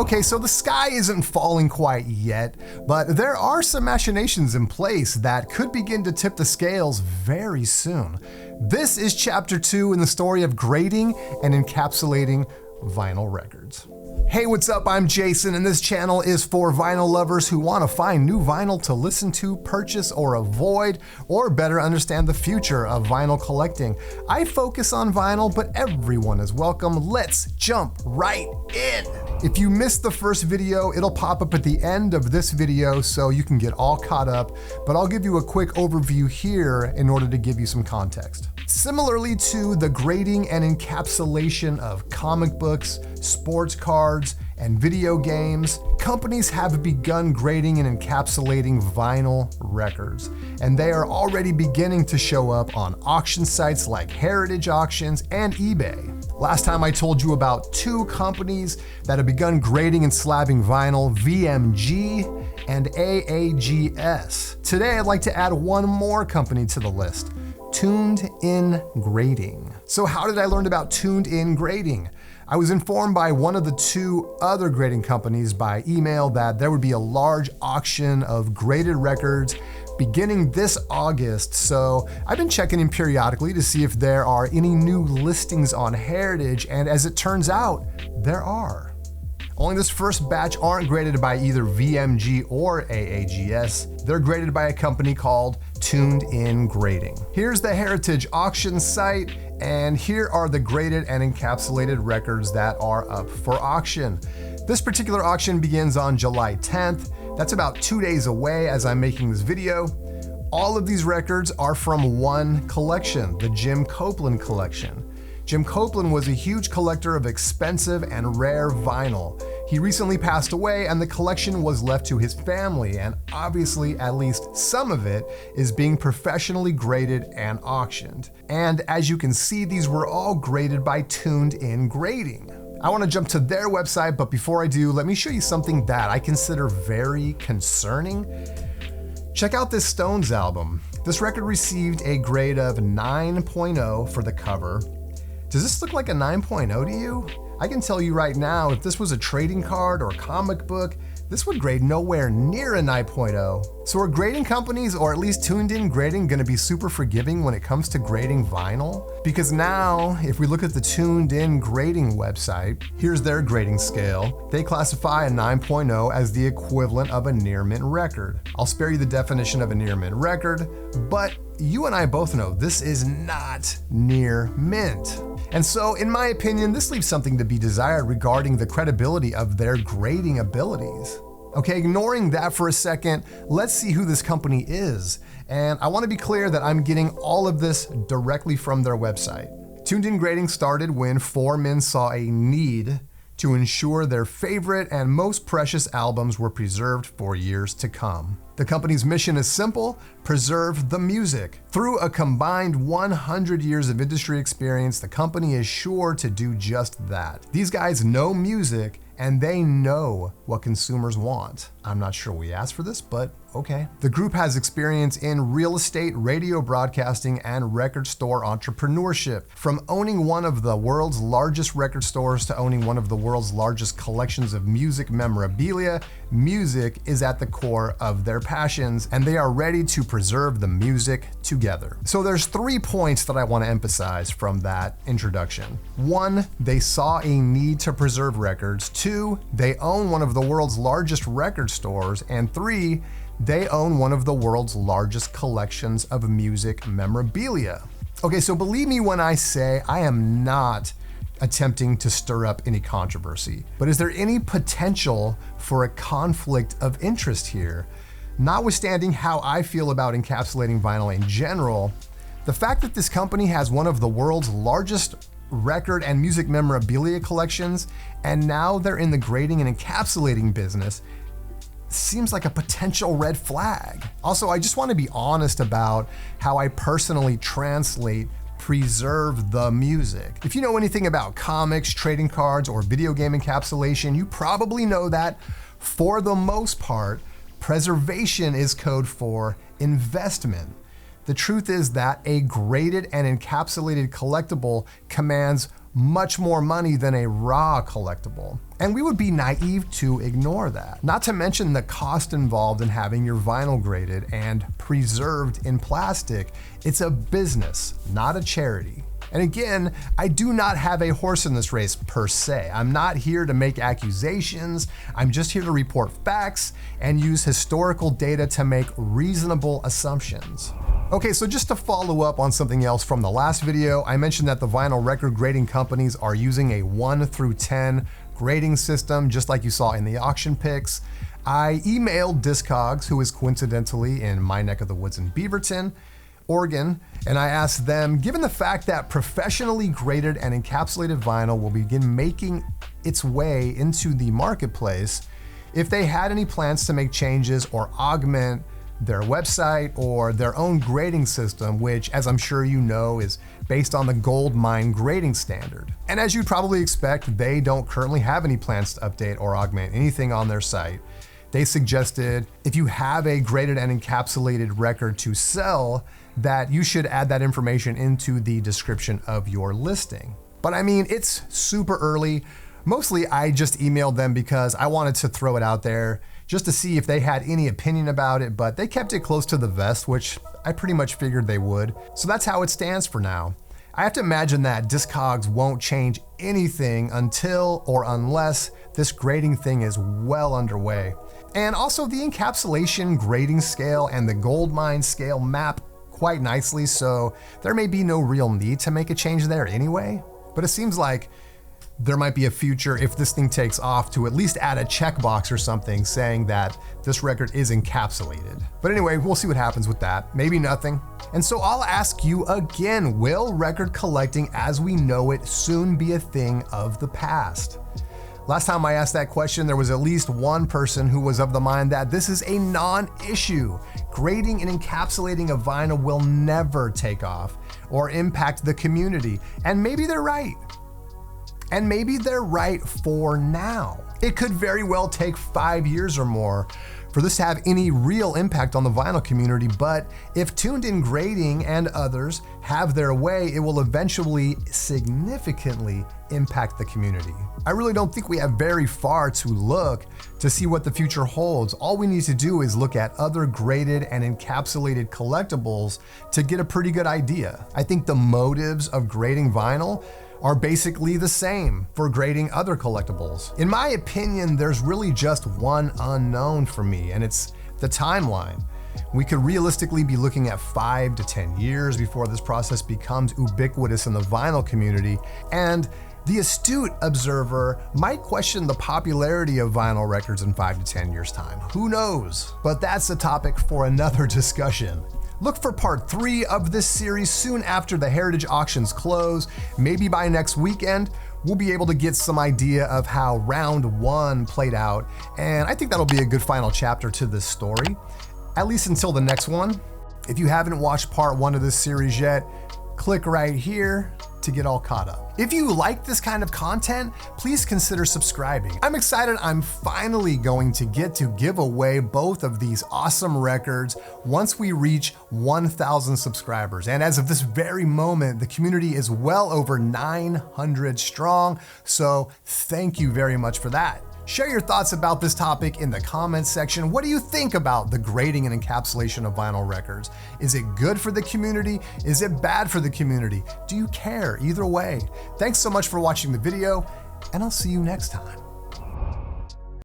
Okay, so the sky isn't falling quite yet, but there are some machinations in place that could begin to tip the scales very soon. This is chapter 2 in the story of grading and encapsulating vinyl records. Hey, what's up? I'm Jason, and this channel is for vinyl lovers who want to find new vinyl to listen to, purchase, or avoid, or better understand the future of vinyl collecting. I focus on vinyl, but everyone is welcome. Let's jump right in. If you missed the first video, it'll pop up at the end of this video so you can get all caught up, but I'll give you a quick overview here in order to give you some context. Similarly to the grading and encapsulation of comic books, sports cards, and video games, companies have begun grading and encapsulating vinyl records, and they are already beginning to show up on auction sites like Heritage Auctions and eBay. Last time I told you about two companies that have begun grading and slabbing vinyl, VMG and AAGS. Today I'd like to add one more company to the list, Tuned In Grading. So how did I learn about Tuned In Grading? I was informed by one of the two other grading companies by email that there would be a large auction of graded records beginning this August, so I've been checking in periodically to see if there are any new listings on Heritage, and as it turns out, there are. Only this first batch aren't graded by either VMG or AAGS. They're graded by a company called Tuned In Grading. Here's the Heritage Auction site, and here are the graded and encapsulated records that are up for auction. This particular auction begins on July 10th. That's about 2 days away as I'm making this video. All of these records are from one collection, the Jim Copeland collection. Jim Copeland was a huge collector of expensive and rare vinyl. He recently passed away and the collection was left to his family, and obviously at least some of it is being professionally graded and auctioned. And as you can see, these were all graded by Tuned In Grading. I want to jump to their website, but before I do, let me show you something that I consider very concerning. Check out this Stones album. This record received a grade of 9.0 for the cover. Does this look like a 9.0 to you? I can tell you right now, if this was a trading card or comic book, this would grade nowhere near a 9.0. So are grading companies, or at least Tuned In Grading, gonna be super forgiving when it comes to grading vinyl? Because now, if we look at the Tuned In Grading website, here's their grading scale. They classify a 9.0 as the equivalent of a near mint record. I'll spare you the definition of a near mint record, but you and I both know this is not near mint. And so, in my opinion, this leaves something to be desired regarding the credibility of their grading abilities. Okay, ignoring that for a second, let's see who this company is. And I want to be clear that I'm getting all of this directly from their website. Tuned In Grading started when four men saw a need to ensure their favorite and most precious albums were preserved for years to come. The company's mission is simple: preserve the music. Through a combined 100 years of industry experience, the company is sure to do just that. These guys know music, and they know what consumers want. I'm not sure we asked for this, but okay. The group has experience in real estate, radio broadcasting, and record store entrepreneurship. From owning one of the world's largest record stores to owning one of the world's largest collections of music memorabilia, music is at the core of their passions, and they are ready to preserve the music together. So there's 3 points that I want to emphasize from that introduction. 1, they saw a need to preserve records. 2, they own one of the world's largest record stores. And 3, they own one of the world's largest collections of music memorabilia. Okay, so believe me when I say I am not attempting to stir up any controversy, but is there any potential for a conflict of interest here? Notwithstanding how I feel about encapsulating vinyl in general, the fact that this company has one of the world's largest record and music memorabilia collections, and now they're in the grading and encapsulating business, seems like a potential red flag. Also, I just want to be honest about how I personally translate preserve the music. If you know anything about comics, trading cards, or video game encapsulation, you probably know that for the most part, preservation is code for investment. The truth is that a graded and encapsulated collectible commands much more money than a raw collectible. And we would be naive to ignore that. Not to mention the cost involved in having your vinyl graded and preserved in plastic. It's a business, not a charity. And again, I do not have a horse in this race per se. I'm not here to make accusations. I'm just here to report facts and use historical data to make reasonable assumptions. Okay, so just to follow up on something else from the last video, I mentioned that the vinyl record grading companies are using a 1 through 10 grading system, just like you saw in the auction picks. I emailed Discogs, who is coincidentally in my neck of the woods in Beaverton, Oregon, and I asked them, given the fact that professionally graded and encapsulated vinyl will begin making its way into the marketplace, if they had any plans to make changes or augment their website or their own grading system, which, as I'm sure you know, is based on the gold mine grading standard. And as you'd probably expect, they don't currently have any plans to update or augment anything on their site. They suggested if you have a graded and encapsulated record to sell, that you should add that information into the description of your listing. But I mean, it's super early. Mostly I just emailed them because I wanted to throw it out there just to see if they had any opinion about it, but they kept it close to the vest, which I pretty much figured they would. So that's how it stands for now. I have to imagine that Discogs won't change anything until or unless this grading thing is well underway. And also the encapsulation grading scale and the gold mine scale map quite nicely, so there may be no real need to make a change there anyway. But it seems like there might be a future, if this thing takes off, to at least add a checkbox or something saying that this record is encapsulated. But anyway, we'll see what happens with that. Maybe nothing. And so I'll ask you again, will record collecting as we know it soon be a thing of the past? Last time I asked that question, there was at least one person who was of the mind that this is a non-issue. Grading and encapsulating a vinyl will never take off or impact the community. And maybe they're right. And maybe they're right for now. It could very well take 5 years or more for this to have any real impact on the vinyl community, but if Tuned In Grading and others have their way, it will eventually significantly impact the community. I really don't think we have very far to look to see what the future holds. All we need to do is look at other graded and encapsulated collectibles to get a pretty good idea. I think the motives of grading vinyl are basically the same for grading other collectibles. In my opinion, there's really just one unknown for me, and it's the timeline. We could realistically be looking at 5 to 10 years before this process becomes ubiquitous in the vinyl community, and the astute observer might question the popularity of vinyl records in 5 to 10 years' time. Who knows? But that's a topic for another discussion. Look for part 3 of this series soon after the Heritage auctions close. Maybe by next weekend, we'll be able to get some idea of how round 1 played out. And I think that'll be a good final chapter to this story, at least until the next one. If you haven't watched part 1 of this series yet, click right here to get all caught up. If you like this kind of content, please consider subscribing. I'm excited I'm finally going to get to give away both of these awesome records once we reach 1,000 subscribers. And as of this very moment, the community is well over 900 strong, so thank you very much for that. Share your thoughts about this topic in the comments section. What do you think about the grading and encapsulation of vinyl records? Is it good for the community? Is it bad for the community? Do you care? Either way. Thanks so much for watching the video, and I'll see you next time.